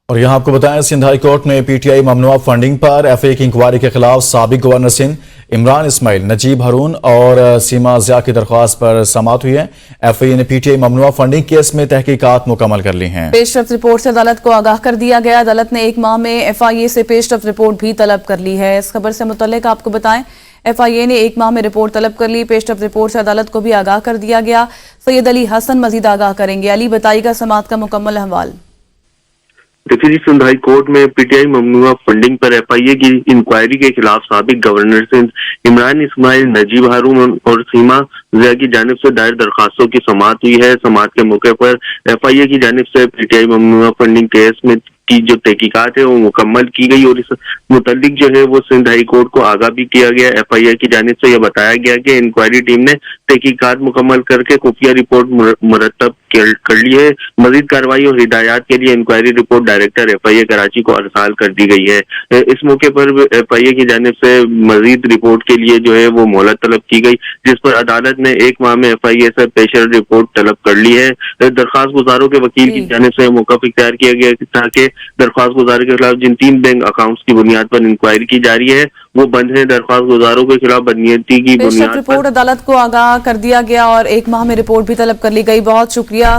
और यहाँ आपको बताएं, सिंध हाई कोर्ट में पीटीआई ममनुआ फंडिंग पर एफआईए की इंक्वायरी के खिलाफ साबिक गवर्नर सिंध इमरान इस्माइल, नजीब हारून और सीमा ज़िया की दरख्वास्त पर समाअत हुई है। एफआईए ने पीटीआई ममनुआ फंडिंग केस में तहकीकात मुकम्मल कर ली हैं। पेशरफ्त रिपोर्ट से अदालत को आगाह कर दिया गया। अदालत ने 1 माह में एफआईए से पेशरफ्त रिपोर्ट भी तलब कर ली है। इस खबर से मुतल्लिक आपको बताएं, एफआईए ने 1 माह में रिपोर्ट तलब कर ली। पेशरफ्त रिपोर्ट से अदालत को भी आगाह कर दिया गया। सैयद अली हसन मजीद आगाह करेंगे। अली, बताइएगा समाअत का मुकम्मल अहवाल। देखिए जी, सिंध हाई कोर्ट में पीटीआई ममनुआ फंडिंग पर एफआईए की इंक्वायरी के खिलाफ साबिक गवर्नर सिंध इमरान इस्माइल, नजीब हारून और सीमा ज़िया की जानिब से दायर दरखास्तों की समाअत हुई है। समाअत के मौके पर एफआईए की जानिब से पीटीआई ममनुआ फंडिंग केस में की जो तहकीकात है वो मुकम्मल की गई और इस मुतल्लिक जो है वो सिंध हाई कोर्ट को आगाह भी किया गया। एफआईए की जानिब से यह बताया गया कि इंक्वायरी टीम ने तहकीकात मुकम्मल करके खुफिया रिपोर्ट मुरतब कर ली है। मजीद कार्रवाई और हिदायत के लिए inquiry report director FIA Karachi को अरसाल कर दी गई है। इस मौके पर एफआईए की जानिब से मजीद रिपोर्ट के लिए जो है वो मोहलत तलब की गई, जिस पर अदालत ने 1 माह में एफआईए से पेशर रिपोर्ट तलब कर ली है। दरख्वास्त गुजारों के वकील की जानिब से मौक़िफ़ इख्तियार किया गया ताकि दरख्वास्त गुजार के खिलाफ जिन 3 बैंक अकाउंट्स की बुनियाद पर इंक्वायरी की जा रही है वो बंद है। दरख्वास्त गुजारों के खिलाफ बदनीयती की बुनियाद पर रिपोर्ट अदालत को आगाह कर दिया गया और 1 माह में रिपोर्ट भी तलब कर ली गई। बहुत शुक्रिया।